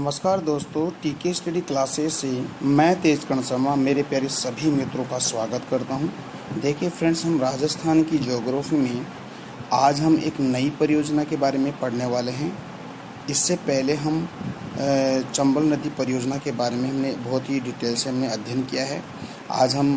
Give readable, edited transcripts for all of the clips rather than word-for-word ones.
नमस्कार दोस्तों, टीके स्टडी क्लासेस से मैं तेजकर्ण शर्मा मेरे प्यारे सभी मित्रों का स्वागत करता हूं। देखिए फ्रेंड्स, हम राजस्थान की ज्योग्राफी में आज हम एक नई परियोजना के बारे में पढ़ने वाले हैं। इससे पहले हम चंबल नदी परियोजना के बारे में हमने बहुत ही डिटेल से हमने अध्ययन किया है। आज हम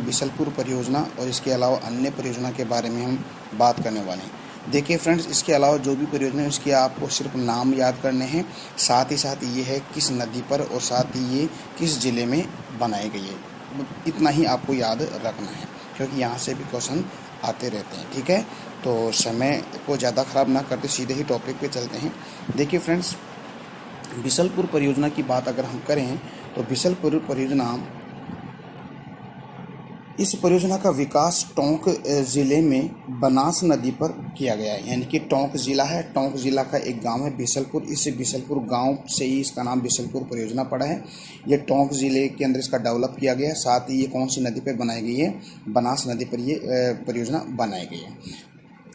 बिशलपुर परियोजना और इसके अलावा अन्य परियोजना के बारे में हम बात करने वाले हैं। देखिए फ्रेंड्स, इसके अलावा जो भी परियोजना है उसके आपको सिर्फ नाम याद करने हैं, साथ ही साथ ये है किस नदी पर और साथ ही ये किस ज़िले में बनाई गई है। इतना ही आपको याद रखना है क्योंकि यहाँ से भी क्वेश्चन आते रहते हैं। ठीक है, तो समय को ज़्यादा ख़राब ना करते सीधे ही टॉपिक पे चलते हैं। देखिए फ्रेंड्स, बिशलपुर परियोजना की बात अगर हम करें तो बिशलपुर परियोजना, इस परियोजना का विकास टोंक ज़िले में बनास नदी पर किया गया है। यानी कि टोंक ज़िला है, टोंक ज़िला का एक गांव है बिशलपुर। इस बिशलपुर गांव से ही इसका नाम बिशलपुर परियोजना पड़ा है। ये टोंक ज़िले के अंदर इसका डेवलप किया गया है। साथ ही ये कौन सी नदी पर बनाई गई है? बनास नदी पर ये परियोजना बनाई गई है।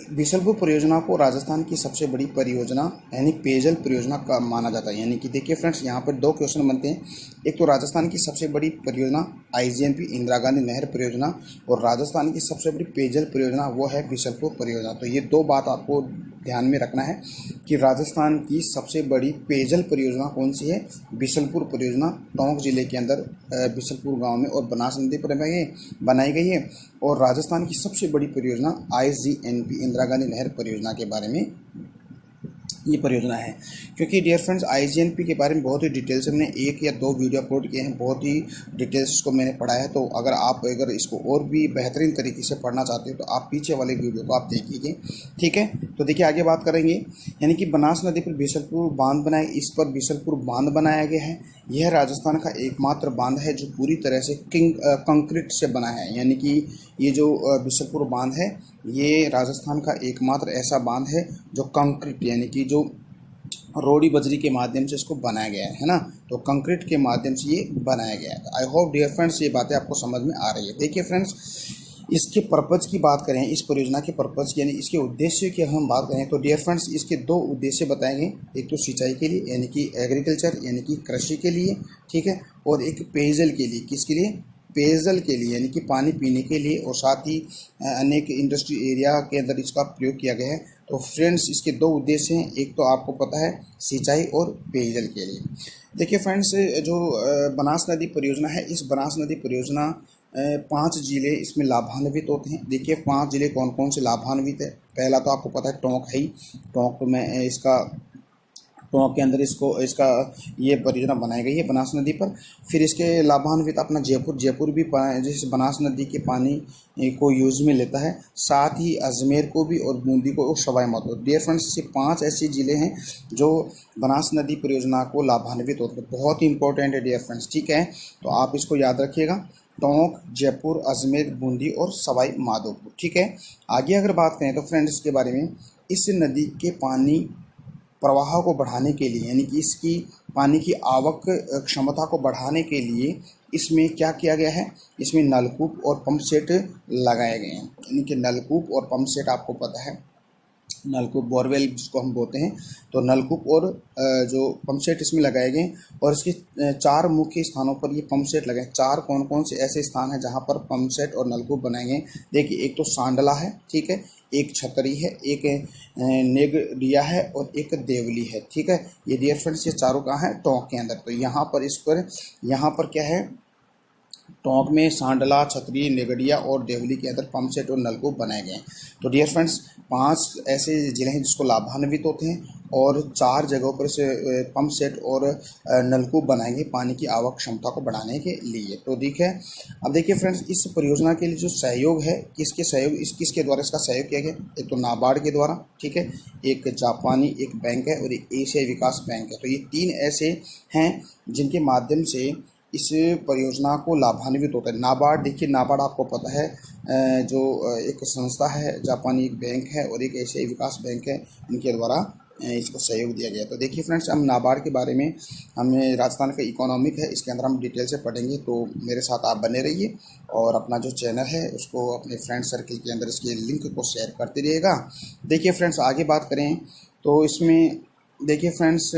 बिशलपुर परियोजना को राजस्थान की सबसे बड़ी परियोजना यानी पेयजल परियोजना का माना जाता है। यानी कि देखिए फ्रेंड्स, यहाँ पर दो क्वेश्चन बनते हैं। एक तो राजस्थान की सबसे बड़ी परियोजना IGNP इंदिरा गांधी नहर परियोजना, और राजस्थान की सबसे बड़ी पेयजल परियोजना वो है बिशलपुर परियोजना। तो ये दो बात आपको ध्यान में रखना है कि राजस्थान की सबसे बड़ी पेयजल परियोजना कौन सी है? बिशलपुर परियोजना टोंक जिले के अंदर बिशलपुर गांव में और बनास नदी पर बनाई गई है। और राजस्थान की सबसे बड़ी परियोजना IGNP इंदिरा गांधी नहर परियोजना के बारे में ये परियोजना है। क्योंकि डियर फ्रेंड्स, IGNP के बारे में बहुत ही डिटेल से हमने एक या दो वीडियो अपलोड किए हैं, बहुत ही डिटेल्स इसको मैंने पढ़ा है। तो अगर इसको और भी बेहतरीन तरीके से पढ़ना चाहते हो तो आप पीछे वाले वीडियो को आप देख लीजिए। ठीक है, तो देखिए आगे बात करेंगे। यानी कि बनास नदी पर बिशलपुर बांध बनाए, इस पर बिशलपुर बांध बनाया गया है। यह राजस्थान का एकमात्र बांध है जो पूरी तरह से कंक्रीट से बना है। यानी कि ये जो बिशलपुर बांध है ये राजस्थान का एकमात्र ऐसा बांध है जो कंक्रीट यानी कि जो रोड़ी बजरी के माध्यम से इसको बनाया गया है ना। तो कंक्रीट के माध्यम से ये बनाया गया है। आई होप डियर फ्रेंड्स ये बातें आपको समझ में आ रही है। देखिए फ्रेंड्स, इसके पर्पज़ की बात करें, इस परियोजना के पर्पज़ यानी इसके उद्देश्य की हम बात करें तो डियर फ्रेंड्स इसके दो उद्देश्य बताएंगे। एक तो सिंचाई के लिए यानी कि एग्रीकल्चर यानी कि कृषि के लिए, ठीक है, और एक पेयजल के लिए। किसके लिए? पेयजल के लिए यानी कि पानी पीने के लिए, और साथ ही अनेक इंडस्ट्री एरिया के अंदर इसका प्रयोग किया गया है। तो फ्रेंड्स इसके दो उद्देश्य हैं, एक तो आपको पता है सिंचाई और पेयजल के लिए। देखिए फ्रेंड्स, जो बनास नदी परियोजना है, इस बनास नदी परियोजना 5 ज़िले इसमें लाभान्वित होते हैं। देखिए 5 ज़िले कौन कौन से लाभान्वित है? पहला तो आपको पता है टोंक है ही। टोंक में इसका टोंक के अंदर इसका ये परियोजना बनाई गई है बनास नदी पर। फिर इसके लाभान्वित अपना जयपुर भी जैसे बनास नदी के पानी को यूज़ में लेता है। साथ ही अजमेर को भी और बूंदी को और सवाई माधोपुर। डियर फ्रेंड्स, ये 5 ऐसे ज़िले हैं जो बनास नदी परियोजना को लाभान्वित होते हैं। बहुत ही इंपॉर्टेंट है डियर फ्रेंड्स, ठीक है, तो आप इसको याद रखिएगा। टोंक, जयपुर, अजमेर, बूंदी और सवाई माधोपुर। ठीक है, आगे अगर बात करें तो फ्रेंड्स इसके बारे में, इस नदी के पानी प्रवाह को बढ़ाने के लिए यानी कि इसकी पानी की आवक क्षमता को बढ़ाने के लिए इसमें क्या किया गया है? इसमें नलकूप और पंप सेट लगाए गए हैं। यानी कि नलकूप और पंप सेट आपको पता है, नलकूप बोरवेल जिसको हम बोलते हैं, तो नलकूप और जो पंप सेट इसमें लगाए गए। और इसके 4 मुख्य स्थानों पर ये पंप सेट लगाए। 4 कौन कौन से ऐसे स्थान हैं जहां पर पंप सेट और नलकूप बनाए गए? देखिए, एक तो सांडला है, ठीक है, एक छतरी है, एक नेगडिया है और एक देवली है। ठीक है, ये डियर फ्रेंड्स ये चारों कहाँ हैं? टोंक के अंदर। तो यहाँ पर क्या है? टोंक में सांडला, छतरी, नेगड़िया और देवली के अंदर पंप सेट और नलकूप बनाए गए हैं। तो डियर फ्रेंड्स 5 ऐसे ज़िले हैं जिसको लाभान्वित होते हैं और 4 जगहों पर से पंप सेट और नलकूप बनाएंगे पानी की आवक क्षमता को बढ़ाने के लिए। तो देखिए, अब देखिए फ्रेंड्स, इस परियोजना के लिए जो सहयोग है, किसके द्वारा इसका सहयोग किया गया? एक तो नाबार्ड के द्वारा, ठीक है, एक जापानी एक बैंक है और एक एशियाई विकास बैंक है। तो ये 3 ऐसे हैं जिनके माध्यम से इस परियोजना को लाभान्वित होता है। नाबार्ड, देखिए नाबार्ड आपको पता है जो एक संस्था है, जापानी एक बैंक है और एक एशियाई विकास बैंक है, इनके द्वारा इसको सहयोग दिया गया। तो देखिए फ्रेंड्स, हम नाबार्ड के बारे में, हमें राजस्थान का इकोनॉमिक है, इसके अंदर हम डिटेल से पढ़ेंगे। तो मेरे साथ आप बने रहिए और अपना जो चैनल है उसको अपने फ्रेंड सर्कल के अंदर इसके लिंक को शेयर करते रहिएगा। देखिए फ्रेंड्स, आगे बात करें तो इसमें देखिए फ्रेंड्स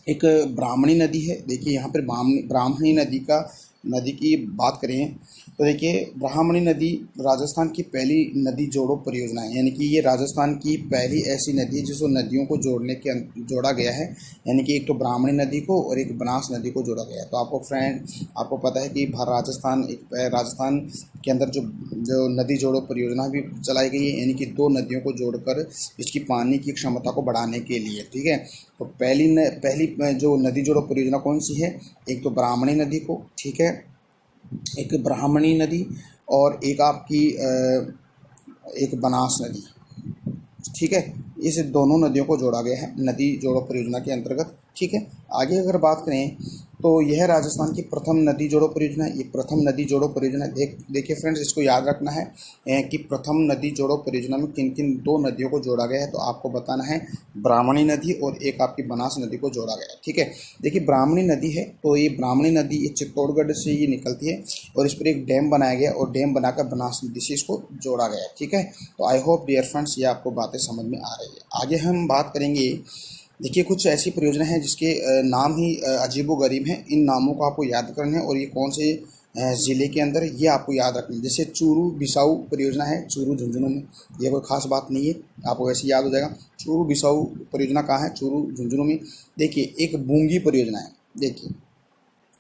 एक ब्राह्मणी नदी है। देखिए यहाँ पर ब्राह्मणी नदी की बात करें तो देखिए ब्राह्मणी नदी राजस्थान की पहली नदी जोड़ो परियोजना है, यानी कि ये राजस्थान की पहली ऐसी नदी है जिसको नदियों को जोड़ा गया है, यानी कि एक तो ब्राह्मणी नदी को और एक बनास नदी को जोड़ा गया है। तो आपको पता है कि राजस्थान के अंदर जो नदी जोड़ो परियोजना भी चलाई गई है, यानी कि दो नदियों को जोड़कर इसकी पानी की क्षमता को बढ़ाने के लिए, ठीक है। तो पहली जो नदी जोड़ो परियोजना कौन सी है, एक तो ब्राह्मणी नदी को, ठीक है, एक ब्राह्मणी नदी और एक आपकी एक बनास नदी, ठीक है। इस दोनों नदियों को जोड़ा गया है नदी जोड़ो परियोजना के अंतर्गत, ठीक है। आगे अगर बात करें तो यह राजस्थान की प्रथम नदी जोड़ो परियोजना, ये प्रथम नदी जोड़ो परियोजना देखिए फ्रेंड्स, इसको याद रखना है कि प्रथम नदी जोड़ो परियोजना में किन किन दो नदियों को जोड़ा गया है। तो आपको बताना है ब्राह्मणी नदी और एक आपकी बनास नदी को जोड़ा गया है, ठीक है। देखिए ब्राह्मणी नदी है, तो ये ब्राह्मणी नदी ये चित्तौड़गढ़ से ये निकलती है और इस पर एक डैम बनाया गया और डैम बनाकर बनास नदी से इसको जोड़ा गया है, ठीक है। तो आई होप डियर फ्रेंड्स ये आपको बातें समझ में आ रही है। आगे हम बात करेंगे, देखिए कुछ ऐसी परियोजना है जिसके नाम ही अजीबोगरीब हैं। इन नामों को आपको याद करना है और ये कौन से ज़िले के अंदर है ये आपको याद रखना है। जैसे चूरू बिसाऊ परियोजना है, चूरू झुंझुनू में, ये कोई खास बात नहीं है, आपको वैसे याद हो जाएगा। चूरू बिसाऊ परियोजना कहाँ है, चूरू झुंझुनू में। देखिए एक बूंगी परियोजना है, देखिए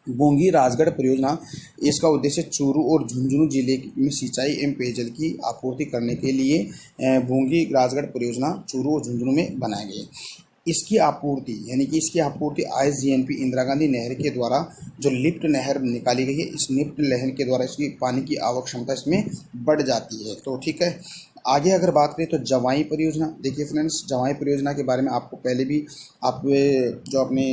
बूंगी राजगढ़ परियोजना, इसका उद्देश्य चूरू और झुंझुनू जिले में सिंचाई एवं पेयजल की आपूर्ति करने के लिए बूंगी राजगढ़ परियोजना चूरू और झुंझुनू में बनाई गई है। इसकी आपूर्ति यानी कि इसकी आपूर्ति IGNP इंदिरा गांधी नहर के द्वारा जो लिफ्ट नहर निकाली गई है, इस लिफ्ट नहर के द्वारा इसकी पानी की आवक क्षमता इसमें बढ़ जाती है। तो ठीक है, आगे अगर बात करें तो जवाई परियोजना। देखिए फ्रेंड्स, जवाई परियोजना के बारे में आपको पहले भी आप जो अपने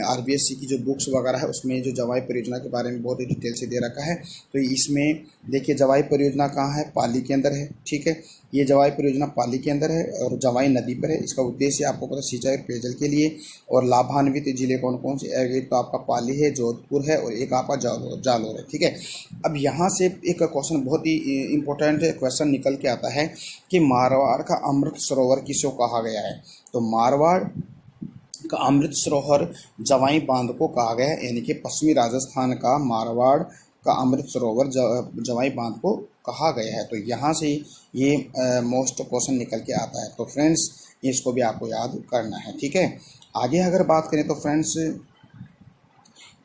RBSC की जो बुक्स वगैरह है उसमें जो जवाई परियोजना के बारे में बहुत ही डिटेल से दे रखा है। तो इसमें देखिए जवाई परियोजना कहाँ है, पाली के अंदर है, ठीक है। ये जवाई परियोजना पाली के अंदर है और जवाई नदी पर है। इसका उद्देश्य आपको पता सिंचाई और पेयजल के लिए और लाभान्वित जिले कौन कौन से, एक तो आपका पाली है, जोधपुर है और एक आपका जालोर है, ठीक है। अब यहाँ से एक क्वेश्चन बहुत ही इम्पोर्टेंट क्वेश्चन निकल के आता है कि मारवाड़ का अमृत सरोवर किसको कहा गया है। तो मारवाड़ का अमृत सरोवर जवाई बांध को कहा गया है, यानी कि पश्चिमी राजस्थान का मारवाड़ का अमृत सरोवर जवाई बांध को कहा गया है। तो यहाँ से ये मोस्ट क्वेश्चन निकल के आता है। तो फ्रेंड्स इसको भी आपको याद करना है, ठीक है। आगे अगर बात करें तो फ्रेंड्स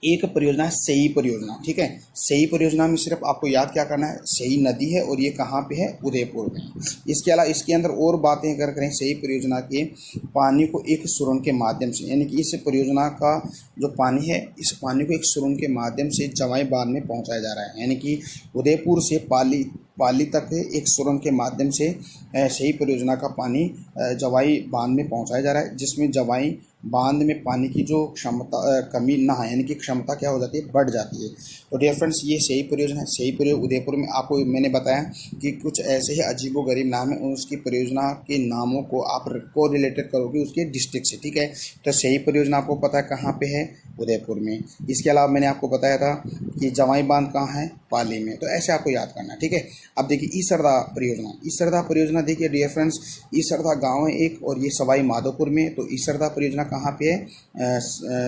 एक परियोजना है सेई परियोजना, ठीक है। सेई परियोजना में सिर्फ आपको याद क्या करना है, सेई नदी है और ये कहाँ पे है, उदयपुर में। इसके अलावा इसके अंदर और बातें अगर करें, सेई परियोजना के पानी को एक सुरंग के माध्यम से, यानी कि इस परियोजना का जो पानी है इस पानी को एक सुरंग के माध्यम से जवाई बांध में पहुँचाया जा रहा है, यानी कि उदयपुर से पाली तक एक सुरंग के माध्यम से सेई परियोजना का पानी जवाई बांध में पहुँचाया जा रहा है, जिसमें जवाई बांध में पानी की जो क्षमता कमी ना है, यानी कि क्षमता क्या हो जाती है, बढ़ जाती है। तो डियर फ्रेंड्स ये सेई परियोजना है। सेई परियोजना उदयपुर में, आपको मैंने बताया कि कुछ ऐसे ही अजीबोगरीब नाम है, उसकी परियोजना के नामों को आप को रिलेटेड करोगे उसके डिस्ट्रिक्ट से, ठीक है। तो सेई परियोजना आपको पता है कहाँ पे है, उदयपुर में। इसके अलावा मैंने आपको बताया था कि जवाई बांध कहाँ है, पाली में। तो ऐसे आपको याद करना है, ठीक है। अब देखिए ईसरदा परियोजना देखिए डियर फ्रेंड्स, ईसरदा गाँव है एक और ये सवाई माधोपुर में। तो ईसरदा परियोजना कहाँ पे है,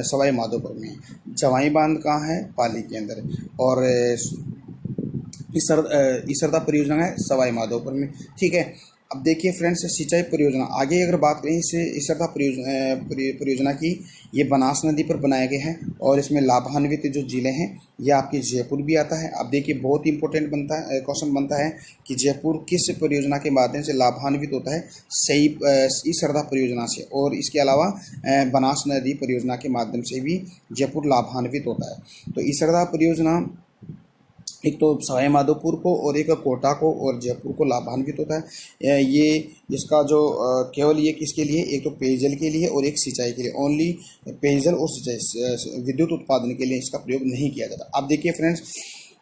सवाई माधोपुर में। जवाई बांध कहाँ है, पाली के अंदर। और ईसरदा परियोजना है सवाई माधोपुर में, ठीक है। अब देखिए फ्रेंड्स सिंचाई परियोजना, आगे अगर बात करें इस ईसरदा परियोजना की, ये बनास नदी पर बनाए गए हैं और इसमें लाभान्वित जो जिले हैं ये आपके जयपुर भी आता है। अब देखिए बहुत इंपॉर्टेंट क्वेश्चन बनता है कि जयपुर किस परियोजना के माध्यम से लाभान्वित होता है, सही ईसरदा परियोजना से। और इसके अलावा बनास नदी परियोजना के माध्यम से भी जयपुर लाभान्वित होता है। तो ईसरदा परियोजना एक तो सवाई माधोपुर को और एक कोटा को और जयपुर को लाभान्वित होता है। ये इसका जो केवल ये किसके लिए, एक तो पेयजल के लिए और एक सिंचाई के लिए, ओनली पेयजल और सिंचाई विद्युत उत्पादन के लिए इसका प्रयोग नहीं किया जाता। अब देखिए फ्रेंड्स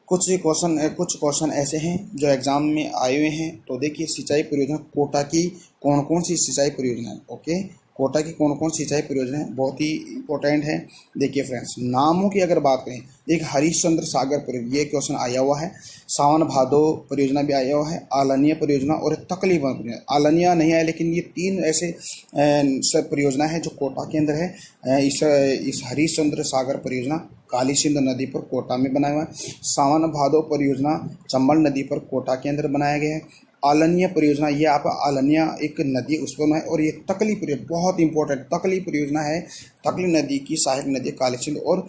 कुछ क्वेश्चन ऐसे हैं जो एग्जाम में आए हुए हैं। तो देखिए सिंचाई परियोजना कोटा की कौन कौन सी सिंचाई परियोजना है, ओके। कोटा की कौन कौन सिंचाई परियोजना है, बहुत ही इंपॉर्टेंट है। देखिए फ्रेंड्स, नामों की अगर बात करें, एक हरिश्चंद्र सागर परियोजना, ये क्वेश्चन आया हुआ है। सावन भादो परियोजना भी आया हुआ है, आलनिया परियोजना और तकली वन परियोजना। आलनिया नहीं आया, लेकिन ये 3 ऐसे सब परियोजना है जो कोटा के अंदर है। इस हरिश्चंद्र सागर परियोजना काली सिंध नदी पर कोटा में बनाया हुआ है। सावन भादो परियोजना चंबल नदी पर कोटा के अंदर बनाया गया है। आलनिया परियोजना, ये आप आलनिया एक नदी उस पर है। और ये तकली परियोजना बहुत इंपॉर्टेंट तकली परियोजना है। तकली नदी की सहायक नदी काली सिंध और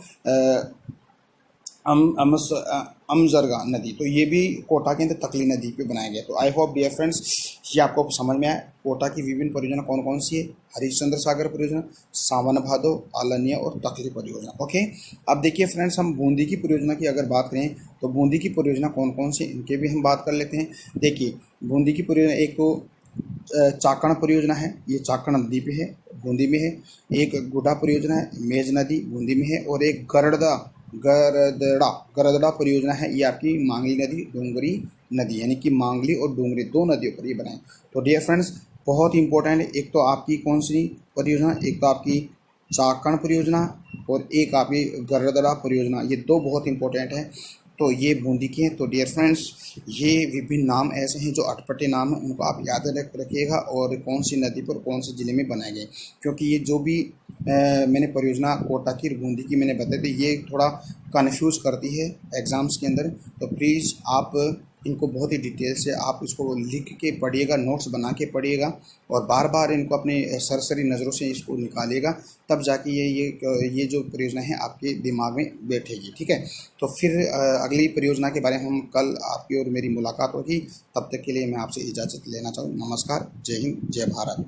अमजरगा नदी, तो ये भी कोटा के अंदर तकली नदी पे बनाया गया। तो आई होप डियर फ्रेंड्स ये आपको समझ में आया। कोटा की विभिन्न परियोजना कौन कौन सी है, हरिश्चंद्र सागर परियोजना, सावन भादो, आलनिया और तकली परियोजना। ओके, अब देखिए फ्रेंड्स, हम बूंदी की परियोजना की अगर बात करें तो बूंदी की परियोजना कौन कौन सी, इनके भी हम बात कर लेते हैं। देखिए बूंदी की परियोजना, एक तो चाकण परियोजना है, ये चाकण नदी पे है, बूंदी में है। एक गुडा परियोजना है, मेज नदी बूंदी में है। और एक गरदड़ा परियोजना है, ये आपकी मांगली नदी डूंगरी नदी, यानी कि मांगली और डूंगरी 2 नदियों पर ये बनाए। तो डियर फ्रेंड्स बहुत इंपॉर्टेंट है, एक तो आपकी कौन सी परियोजना, एक तो आपकी चाकण परियोजना और एक आपकी गरदड़ा परियोजना, ये 2 बहुत इंपॉर्टेंट है। तो ये बूंदी की हैं। तो डियर फ्रेंड्स ये विभिन्न नाम ऐसे हैं जो अटपटे नाम हैं, उनको आप याद रखिएगा और कौन सी नदी पर कौन से ज़िले में बनाए गए, क्योंकि ये जो भी मैंने परियोजना कोटा की और बूंदी की मैंने बताई थी, ये थोड़ा कन्फ्यूज़ करती है एग्ज़ाम्स के अंदर। तो प्लीज़ आप इनको बहुत ही डिटेल से आप इसको लिख के पढ़िएगा, नोट्स बना के पढ़िएगा और बार बार इनको अपने सरसरी नज़रों से इसको निकालिएगा, तब जाके ये जो परियोजना है आपके दिमाग में बैठेगी। ठीक है, तो फिर अगली परियोजना के बारे में हम कल आपकी और मेरी मुलाकात होगी। तब तक के लिए मैं आपसे इजाज़त लेना चाहूँ। नमस्कार, जय हिंद, जय भारत।